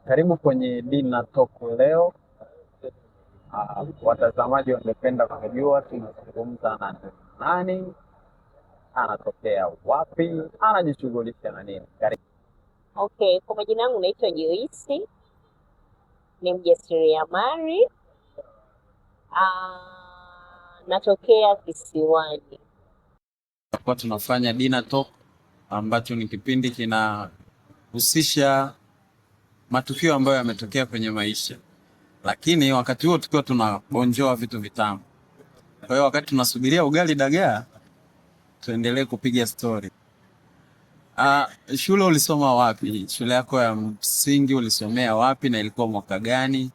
Karibu kwenye Dina Talk leo. Watazamaji wangependa kujua tunazungumza na nani, anatokea wapi, anajishughulisha na nini. Karibu. Okay, kwa majina yangu naitwa Joyce, ni mjasiriamali. Natokea Kisiwani. Kwa tunafanya Dina Talk ambacho ni kipindi kinahusisha matukio ambayo yametokea kwenye maisha, lakini wakati huo tukiwa tunabonjoa vitu vitamu. Kwa hiyo wakati tunasubiria ugali dagaa, tuendelee kupiga story. Shule ulisoma wapi? Shule yako ya msingi ulisomea wapi na ilikuwa mwaka gani?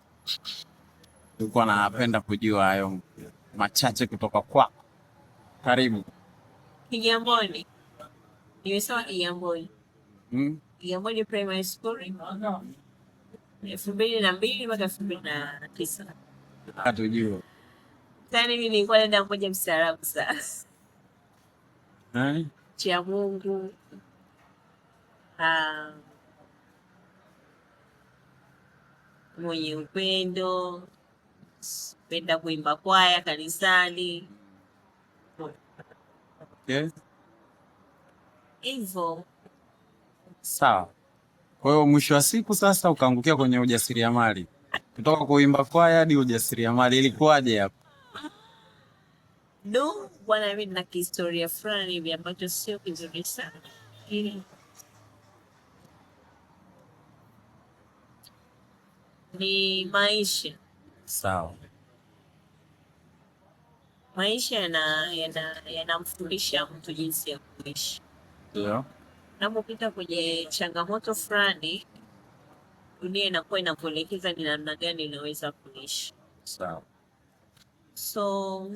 Tulikuwa napenda kujua hayo machache kutoka kwako. Karibu. Kigamboni. Nimesoma Kigamboni. Kigamboni Primary School. 2002 mpaka 2009. Hatujua. Sasa mimi nilikuwa dada mmoja mstaarabu sana. Cha Mungu. Mwenye upendo, penda kuimba kwaya kanisani. Okay. Hivyo. Sawa. Kwa hiyo mwisho wa siku sasa ukaangukia kwenye ujasiriamali. Kutoka kuimba kwaya hadi ujasiriamali, ilikuwaje hapo? Bwana, mimi nina historia fulani hivi ambacho sio kizuri sana. Ni maisha. Sawa. Maisha yanamfundisha mtu jinsi ya kuishi. Ndio. Unapopita kwenye changamoto fulani, dunia inakuwa inakuelekeza ni namna gani unaweza kuishi. Sawa. So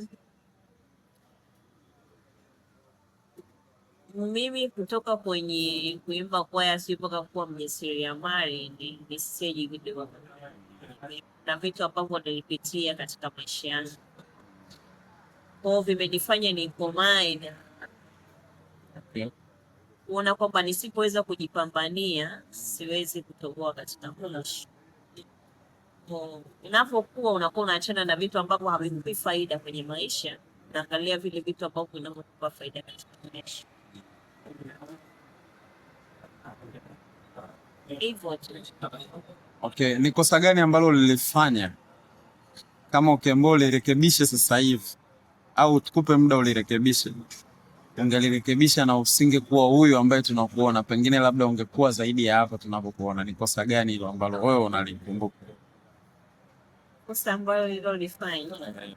mimi kutoka kwenye kuimba kwaya si mpaka kuwa mjasiriamali ni stage kidogo, na vitu ambavyo nilipitia katika maisha yangu kwa vimenifanya nikomae, kuona kwamba nisipoweza kujipambania siwezi kutoboa katika maisha. Unapokuwa unakuwa unaachana na vitu ambavyo havikupi faida kwenye maisha, unaangalia vile vitu ambavyo vinavyokupa faida katika maisha. Okay, ni kosa gani ambalo lilifanya kama ukiambiwa ulirekebishe sasa hivi au tukupe muda ulirekebishe, ungelirekebisha na usingekuwa huyu ambaye tunakuona, pengine labda ungekuwa zaidi ya hapa tunapokuona? Ni kosa gani hilo ambalo wewe unalikumbuka? Kosa ambalo nililofanya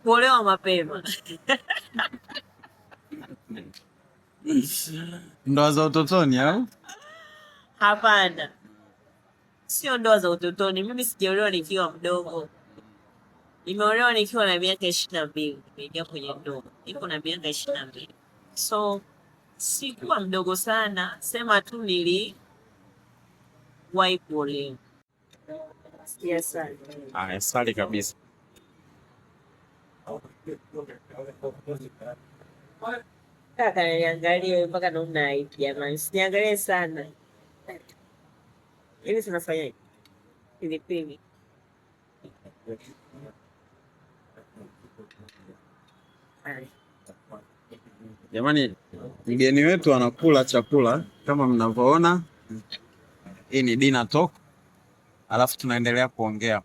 kuolewa mapema. Ndoa za utotoni au? Hapana, sio ndoa za utotoni. Mimi sijaolewa nikiwa mdogo, nimeolewa nikiwa na miaka 22. Nimeingia kwenye ndoa niko na miaka 22, so sikuwa mdogo sana, sema tu niliwahi kuolewa. Yes, Sali kabisa. Kaka niangalie mpaka naona hivi jamani, siniangalie sana. Hivi tunafanya pilipili. Jamani, mgeni wetu anakula chakula kama mnavyoona. Hii ni Dina Talk. Alafu tunaendelea kuongea.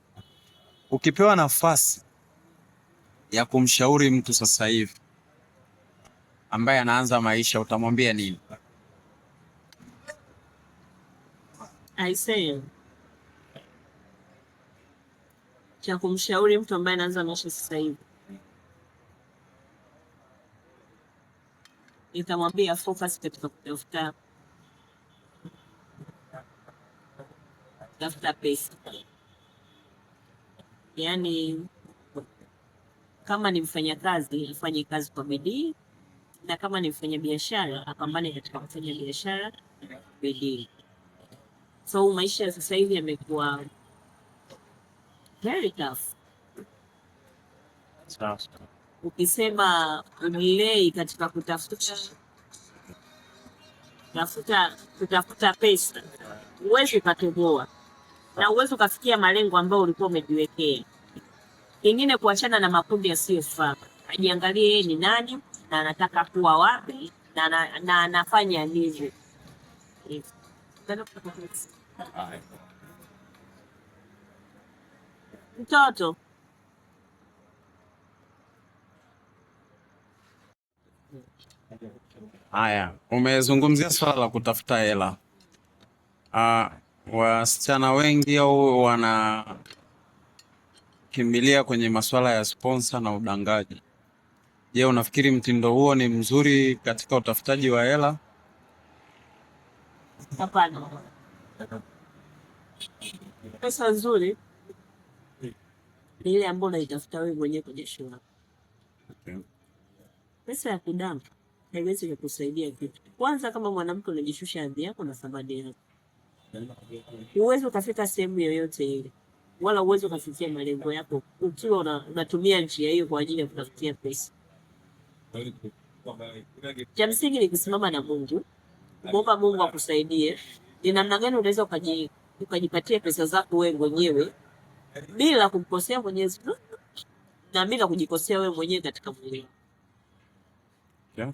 Ukipewa nafasi ya kumshauri mtu sasa hivi ambaye anaanza maisha, utamwambia nini? I say, cha kumshauri mtu ambaye anaanza maisha sasa hivi, nitamwambia focus katika kutafuta pesa. Yaani kama ni mfanya kazi afanye kazi kwa bidii, na kama ni mfanya biashara apambane katika kufanya biashara bidii. So maisha sasa hivi yamekuwa very tough. ukisema umilei katika kutafuta pesa, uwezi ukatoboa na uwezi ukafikia malengo ambayo ulikuwa umejiwekea. Kingine, kuachana na makundi yasiyofaa. Ajiangalie yeye ni nani na anataka kuwa wapi na anafanya nini. Mtoto haya, umezungumzia swala la kutafuta hela. Wasichana wengi au wanakimbilia kwenye masuala ya sponsor na udangaji. Je, unafikiri mtindo huo ni mzuri katika utafutaji wa hela? hapana. Pesa nzuri ni ile ambayo unaitafuta wewe mwenyewe kwenye shule. Okay. Pesa ya kudanga haiwezi kukusaidia kitu. Kwanza, kama mwanamke unajishusha hadhi yako na thamani yako, huwezi ukafika sehemu yoyote ile, wala huwezi ukafikia malengo yako ukiwa unatumia njia hiyo kwa ajili ya kutafutia pesa. Cha msingi ni kusimama na Mungu, kuomba Mungu akusaidie ni namna gani unaweza ukajipatia pesa zako wewe mwenyewe bila kumkosea Mwenyezi Mungu na bila kujikosea wewe mwenyewe katika mwili. Yeah.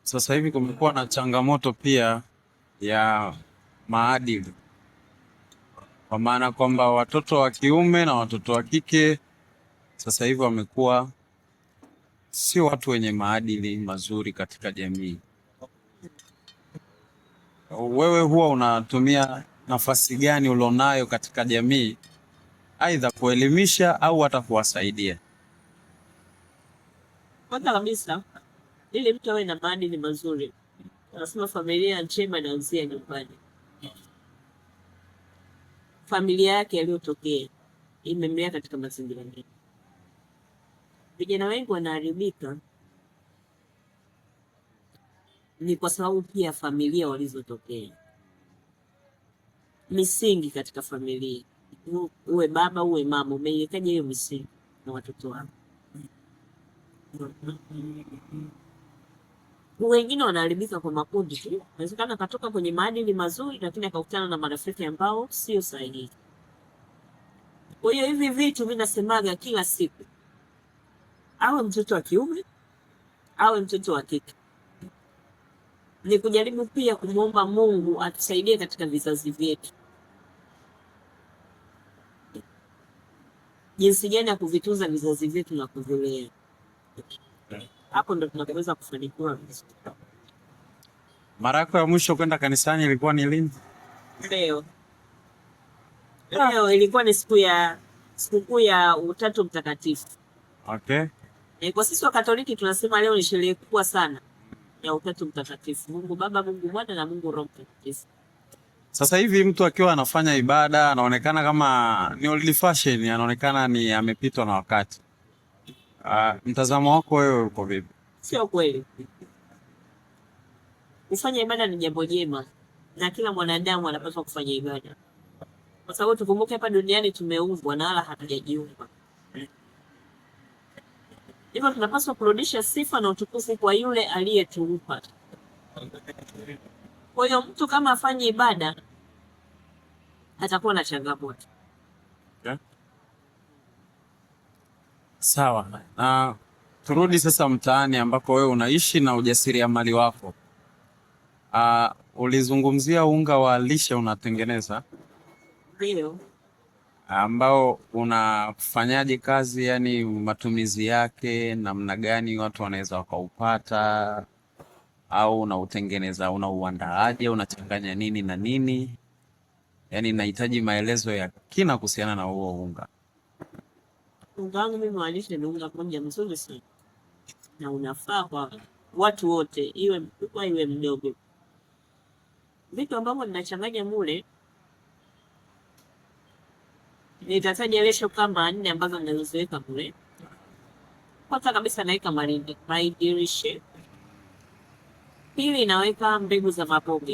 Sasa hivi kumekuwa na changamoto pia ya maadili, kwa maana kwamba watoto wa kiume na watoto wa kike sasa hivi wamekuwa sio watu wenye maadili mazuri katika jamii. Wewe huwa unatumia nafasi gani ulionayo katika jamii, aidha kuelimisha au hata kuwasaidia? Kwanza kabisa, ili mtu awe na maadili mazuri, nasema familia njema inaanzia nyumbani. Familia yake aliyotokea imemlea katika mazingira gani? Vijana wengi wanaharibika ni kwa sababu pia familia walizotokea, misingi katika familia. Uwe baba uwe mama, umeiwekaje hiyo misingi na watoto wako? Wengine wanaharibika kwa makundi tu. Inawezekana katoka kwenye maadili mazuri, lakini akakutana na marafiki ambao sio sahihi. Kwa hiyo hivi vitu mimi nasemaga kila siku, awe mtoto wa kiume awe mtoto wa kike, ni kujaribu pia kumwomba Mungu atusaidie katika vizazi vyetu, jinsi gani ya kuvitunza vizazi vyetu na kuvilea. Hapo ndo tunaweza kufanikiwa. Mara yako ya mwisho kwenda kanisani ilikuwa ni lini? Leo ilikuwa ni sikukuu ya Utatu Mtakatifu. Okay. Kwa sisi wa Katoliki tunasema leo ni sherehe kubwa sana ya Utatu Mtakatifu, Mungu Baba, Mungu Mwana na Mungu Roho Mtakatifu. Sasa hivi mtu akiwa anafanya ibada anaonekana kama ni old fashion, anaonekana ni amepitwa na wakati. Mtazamo wako wewe uko vipi? Sio kweli. Kufanya ibada ni jambo jema na kila mwanadamu anapaswa kufanya ibada, kwa sababu tukumbuke hapa duniani tumeumbwa na wala hatujajiumba. Hivyo tunapaswa kurudisha sifa na utukufu kwa yule aliyetuumba. Kwa hiyo mtu kama afanye ibada atakuwa na changamoto. Okay. Sawa. Turudi sasa mtaani ambako wewe unaishi na ujasiriamali wako. Ulizungumzia unga wa lishe unatengeneza. Ndio. Ambao unafanyaje kazi, yani matumizi yake namna gani watu wanaweza wakaupata, au unautengeneza, unauandaaje, unachanganya nini na nini? Yani nahitaji maelezo ya kina kuhusiana na huo unga. Unga wangu mimi wa lishe ni unga mmoja mzuri sana na unafaa kwa watu wote, iwe mkubwa iwe mdogo. Vitu ambavyo ninachanganya mule nitataja lesho kama 4 ambazo ninazoziweka mule. Kwanza kabisa naweka mahindi lishe. Pili naweka mbegu za maboga.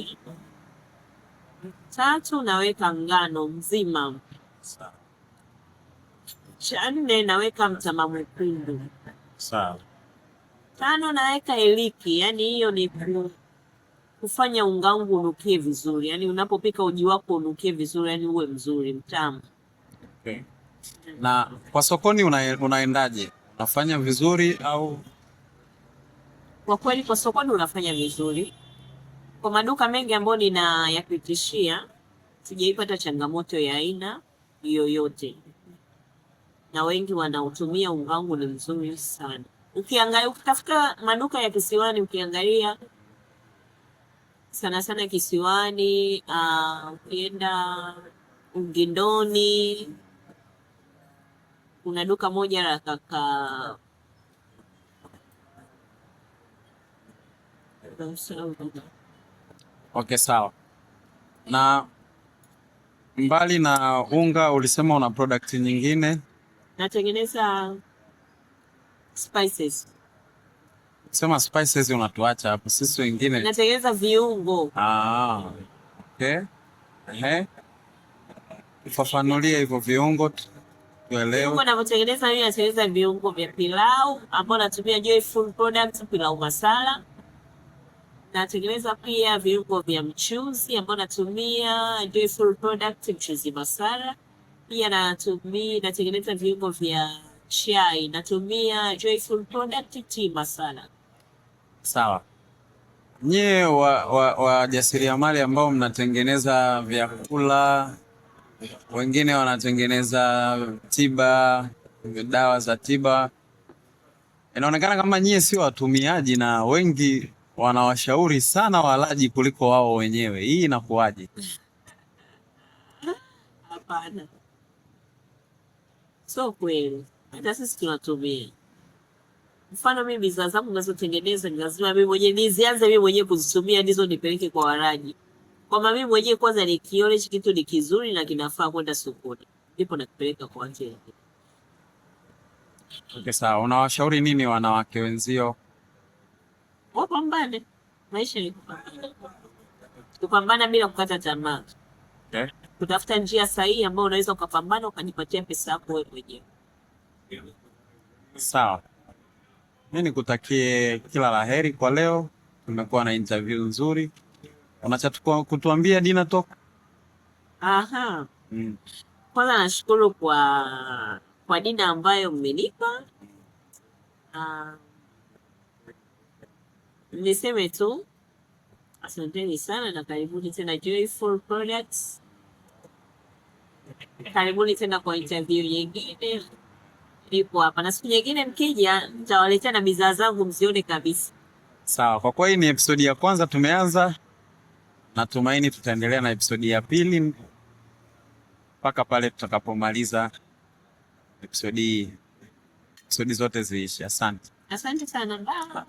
3 naweka ngano nzima. Cha nne naweka mtama mwekundu. Sawa. 5 naweka iliki, yani hiyo ni kufanya unga wangu unukie vizuri, yani unapopika uji wako unukie vizuri, yani uwe mzuri mtamu. Okay. Na kwa sokoni unaendaje? Unafanya vizuri au? Kwa kweli kwa sokoni unafanya vizuri. Kwa maduka mengi ambayo ninayapitishia sijaipata changamoto ya aina yoyote, na wengi wanaotumia unga wangu ni mzuri sana. Ukiangalia, ukitafuta maduka ya kisiwani, ukiangalia sana sana kisiwani, ukienda Ugindoni kuna duka moja la kaka Okay, sawa. Na mbali na unga ulisema una product nyingine? Natengeneza spices. Sema spices unatuacha hapo, sisi wengine natengeneza viungo. Okay. Ufafanulie hivyo viungo tuelewe. Viungo navyotengeneza mimi, natengeneza viungo vya pilau ambao natumia Joyful Products pilau masala. Natengeneza pia viungo vya mchuzi ambao natumia Joyful Products mchuzi masala. Pia natengeneza viungo vya chai, natumia Joyful Products tea masala. Sawa. Nyie wajasiriamali ambao mnatengeneza vyakula, wengine wanatengeneza tiba, dawa za tiba, inaonekana kama nyie sio watumiaji na wengi wanawashauri sana walaji kuliko wao wenyewe. Hii inakuwaje? Hapana, sio kweli. Hata sisi tunatumia. Mfano mimi bidhaa zangu ninazotengeneza ni lazima mimi mwenyewe nizianze mimi mwenyewe kuzitumia, ndizo nipeleke kwa walaji. Kwamba mimi mwenyewe kwanza nikione hichi kitu ni kizuri na kinafaa kwenda sokoni, ndipo nakipeleka kwa wateja. Okay, sawa. Unawashauri nini wanawake wenzio? Wapambane. Maisha ni kupambana. Kupambana bila kukata tamaa. Okay. Kutafuta njia sahihi ambayo unaweza ukapambana ukajipatia pesa yako wewe mwenyewe. Sawa. Mimi nikutakie kila laheri kwa leo. Tumekuwa na interview nzuri. Unachotaka kutuambia Dina Talk? Kwanza nashukuru kwa Dina ambayo mmenipa. Niseme tu asanteni sana na karibuni tena Joyful Products. Karibuni tena kwa interview nyingine. Nipo hapa na siku nyingine mkija nitawaletea na bidhaa zangu mzione kabisa. Sawa, kwa kuwa hii ni episodi ya kwanza tumeanza, natumaini tutaendelea na episodi ya pili mpaka pale tutakapomaliza episodi zote ziishe. Asante. Asante sana. Bye.